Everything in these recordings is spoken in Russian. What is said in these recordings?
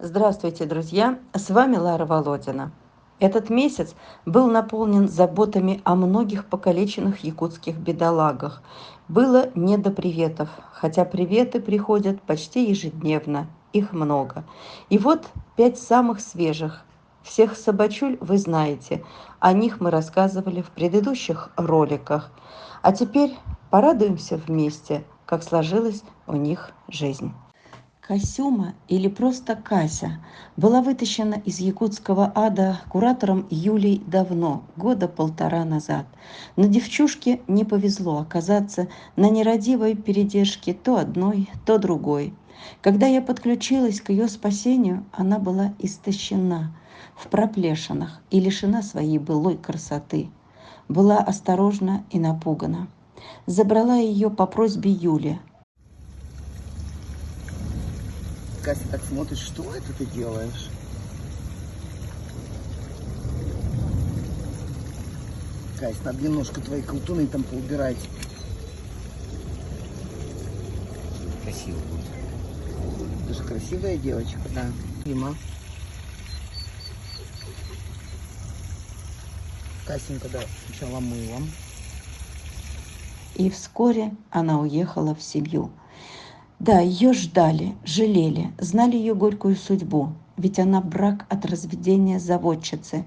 Здравствуйте, друзья! С вами Лара Володина. Этот месяц был наполнен заботами о многих покалеченных якутских бедолагах. Было не до приветов, хотя приветы приходят почти ежедневно, их много. И вот 5 самых свежих. Всех собачуль вы знаете, о них мы рассказывали в предыдущих роликах. А теперь порадуемся вместе, как сложилась у них жизнь. Касюма, или просто Кася, была вытащена из якутского ада куратором Юлей давно, года полтора назад. Но девчушке не повезло оказаться на нерадивой передержке то одной, то другой. Когда я подключилась к ее спасению, она была истощена, в проплешинах и лишена своей былой красоты. Была осторожна и напугана. Забрала ее по просьбе Юли. Кася так смотришь, что это ты делаешь? Кась, надо немножко твои колтуны там поубирать. Красиво будет. Ты же красивая девочка, да. Дима. Касенька, да, сначала мылом. И вскоре она уехала в семью. Да, ее ждали, жалели, знали ее горькую судьбу, ведь она брак от разведения заводчицы.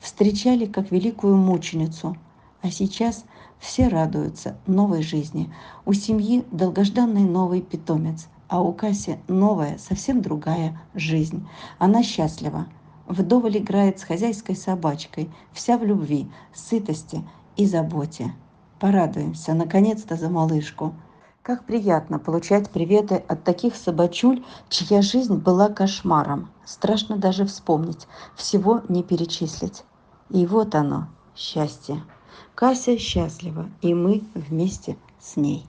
Встречали как великую мученицу, а сейчас все радуются новой жизни. У семьи долгожданный новый питомец, а у Каси новая, совсем другая жизнь. Она счастлива. Вдоволь играет с хозяйской собачкой, вся в любви, сытости и заботе. Порадуемся, наконец-то, за малышку. Как приятно получать приветы от таких собачуль, чья жизнь была кошмаром. Страшно даже вспомнить, всего не перечислить. И вот оно, счастье. Кася счастлива, и мы вместе с ней.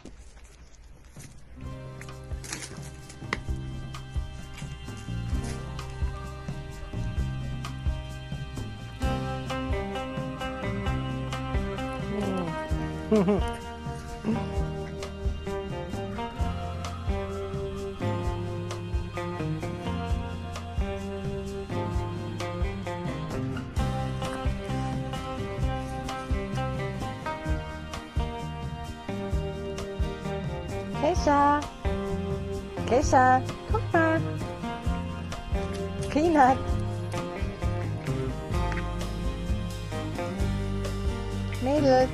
Keisha, Keisha, come on. Peanut. Mädels.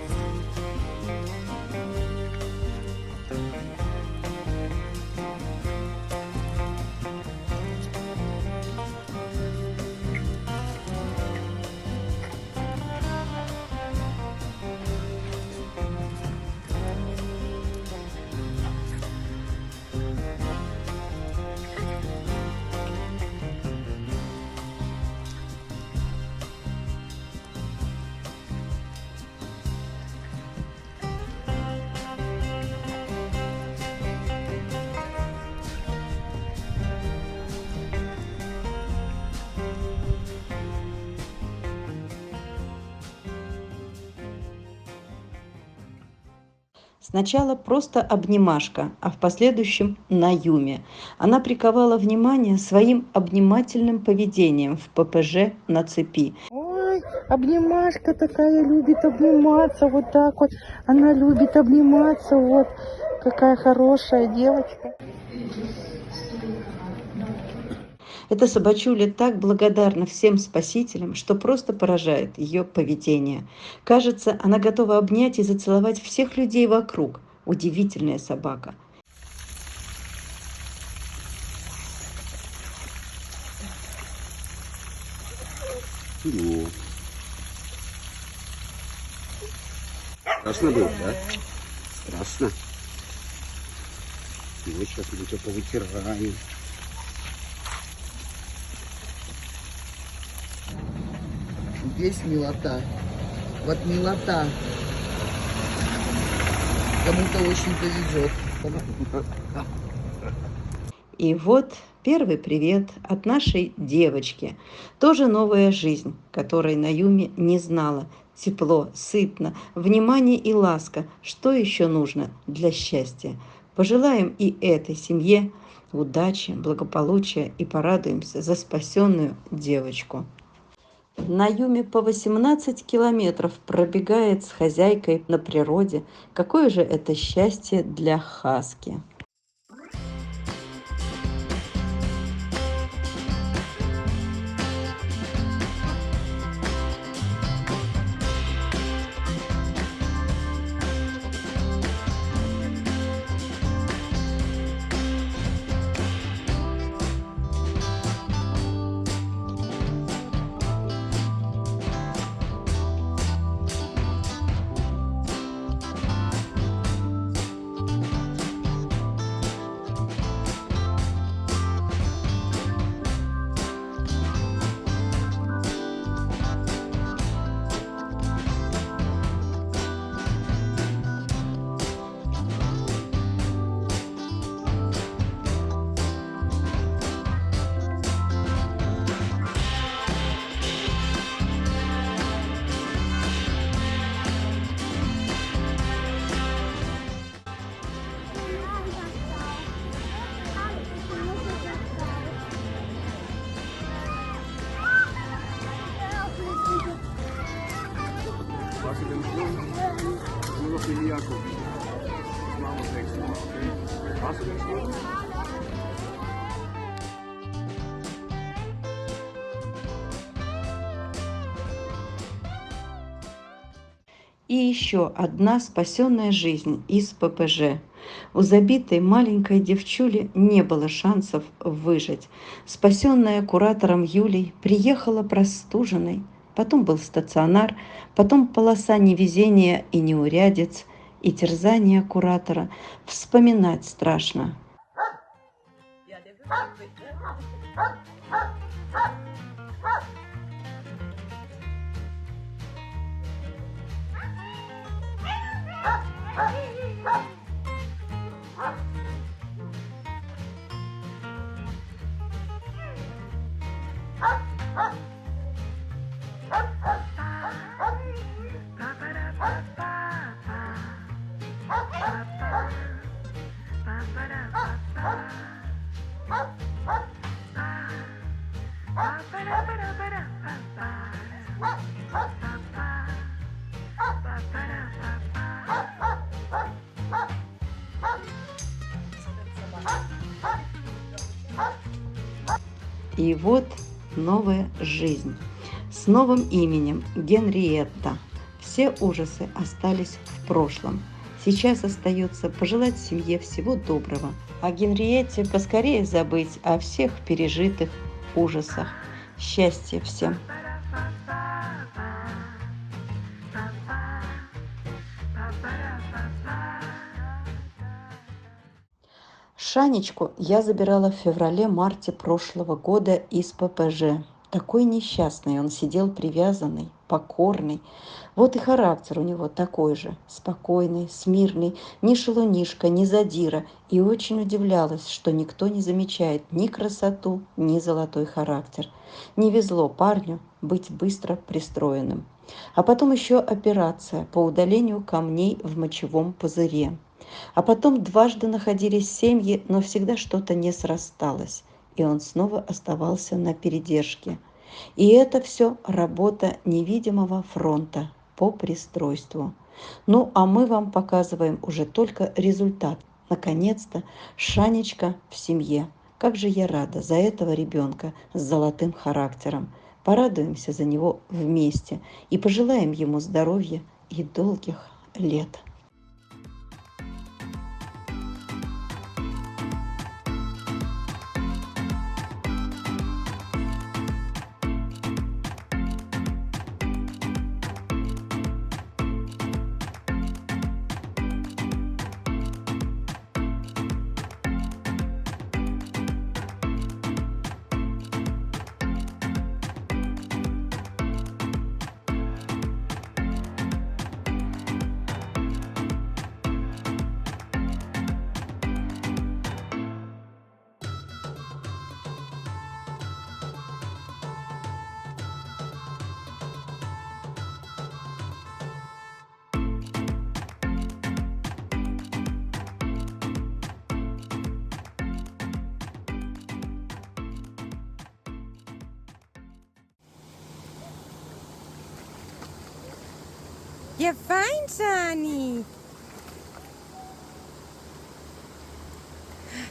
Сначала просто обнимашка, а в последующем Наюми. Она приковала внимание своим обнимательным поведением в ППЖ на цепи. Ой, обнимашка такая любит обниматься, вот так вот. Она любит обниматься, вот. Какая хорошая девочка. Эта собачуля так благодарна всем спасителям, что просто поражает ее поведение. Кажется, она готова обнять и зацеловать всех людей вокруг. Удивительная собака. Вперед. Страшно было, да? Страшно. Ну, сейчас мы тебя повытираем. Здесь милота. Вот милота. Кому-то очень повезет. И вот первый привет от нашей девочки. Тоже новая жизнь, которой Наюми не знала. Тепло, сытно, внимание и ласка. Что еще нужно для счастья? Пожелаем и этой семье удачи, благополучия и порадуемся за спасенную девочку. На Юме по 18 километров пробегает с хозяйкой на природе. Какое же это счастье для хаски! Was je bent gewoon, nu nog in de Jacob. Mama tekst. Was je bent gewoon? И еще одна спасенная жизнь из ППЖ. У забитой маленькой девчули не было шансов выжить. Спасенная куратором Юлей приехала простуженной. Потом был стационар, потом полоса невезения и неурядиц, и терзания куратора. Вспоминать страшно. И вот новая жизнь с новым именем Генриетта. Все ужасы остались в прошлом. Сейчас остается пожелать семье всего доброго, а Генриетте поскорее забыть о всех пережитых ужасах. Счастья всем! Шанечку я забирала в феврале-марте прошлого года из ППЖ. Такой несчастный, он сидел привязанный, покорный. Вот и характер у него такой же, спокойный, смирный, ни шалунишка, ни задира. И очень удивлялась, что никто не замечает ни красоту, ни золотой характер. Не везло парню быть быстро пристроенным. А потом еще операция по удалению камней в мочевом пузыре. А потом дважды находились семьи, но всегда что-то не срасталось, и он снова оставался на передержке. И это все работа невидимого фронта по пристройству. Ну, а мы вам показываем уже только результат. Наконец-то Шанечка в семье. Как же я рада за этого ребенка с золотым характером. Порадуемся за него вместе и пожелаем ему здоровья и долгих лет. Ja, fein, Sani.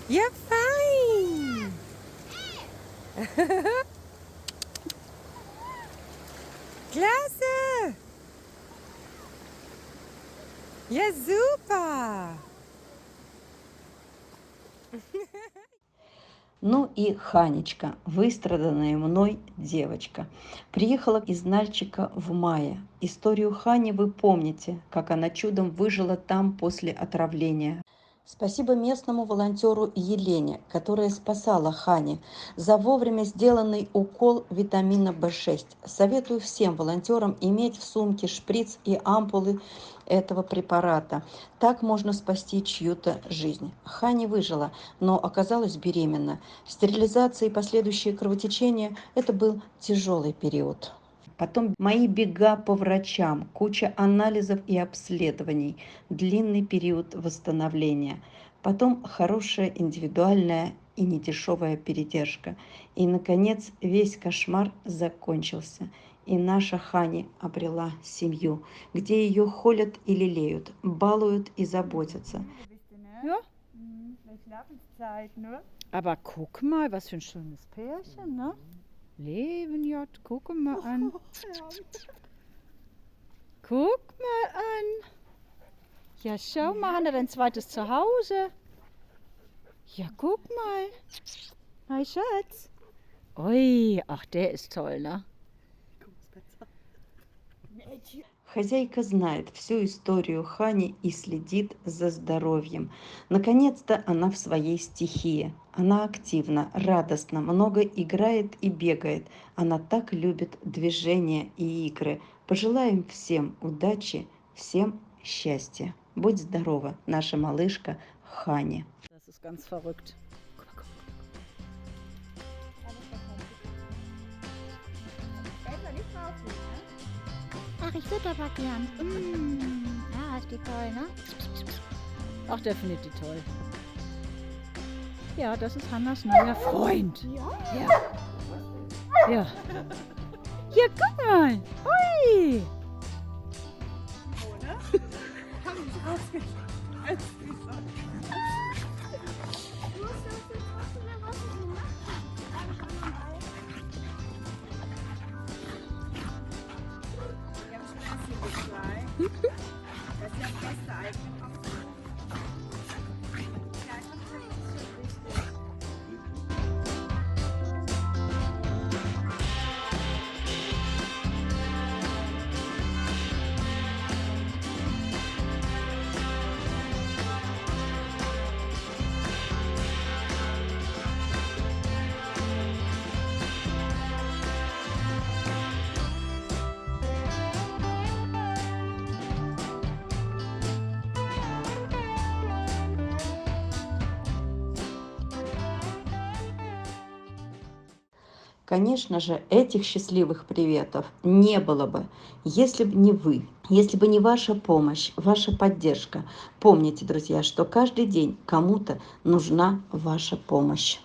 Ja, fein. Klasse. Ja, super. Ну и Ханечка, выстраданная мной девочка, приехала из Нальчика в мае. Историю Хани вы помните, как она чудом выжила там после отравления. Спасибо местному волонтеру Елене, которая спасала Хани за вовремя сделанный укол витамина В6. Советую всем волонтерам иметь в сумке шприц и ампулы этого препарата. Так можно спасти чью-то жизнь. Хани выжила, но оказалась беременна. Стерилизация и последующее кровотечение – это был тяжелый период. Потом мои бега по врачам, куча анализов и обследований, длинный период восстановления. Потом хорошая индивидуальная и недешевая передержка. И, наконец, весь кошмар закончился. И наша Хани обрела семью, где ее холят и лелеют, балуют и заботятся. Ja. Schlafenszeit, ne? Aber guck mal, was für ein schönes Pärchen, ne? Leben, J, guck mal an. Guck mal an. Ja, schau mal, hat er ein zweites Zuhause? Ja, guck mal. Hi, Schatz. Ui, ach, der ist toll, ne? Хозяйка знает всю историю Хани и следит за здоровьем. Наконец-то она в своей стихии. Она активна, радостна, много играет и бегает. Она так любит движения и игры. Пожелаем всем удачи, всем счастья. Будь здорова, наша малышка Хани. Das ist ganz verrückt. Ach, ich würde aber gern. Ja, ist die toll, ne? Ach, der findet die toll. Ja, das ist Hannas neuer Freund. Ja. Ja. Hier, guck mal. Hui. Конечно же, этих счастливых приветов не было бы, если бы не вы, если бы не ваша помощь, ваша поддержка. Помните, друзья, что каждый день кому-то нужна ваша помощь.